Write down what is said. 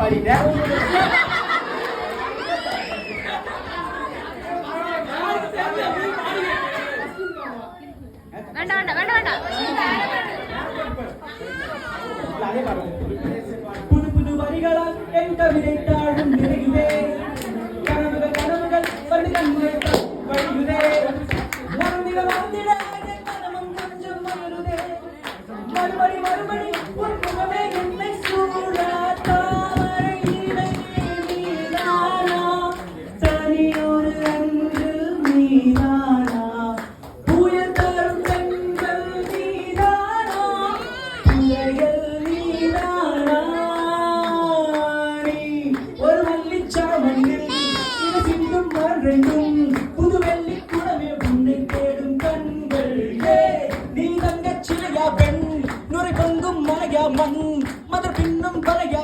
பாடிட்டேன். புது புது வரிகளால் என் கவிதை தாழும் நிறையுதே. கனவுகள் கனவுகள் வந்து கண்முறை வழியுதே. மருந்திட வாழ்ந்திட என் மனமும் கொஞ்சம் மலருதே. மறுபடி மறுபடி உன் முகமே என்னை சூடாத்தாய். நீதானா தனியொரு அன்பு நீதானா புயல் தரும் பெண்கள் நீதானா புயல் நீதானா. நீ ஒரு மல்லிச்சாமணியில் இது சிந்தும் மறைந்தும் புது வெள்ளி குடமே உன்னை தேடும் கண்கள். நீ தங்கச் சிலையா பெண் நுரை பொங்கும் மலையா மண் மதர் பின்னும் பலையா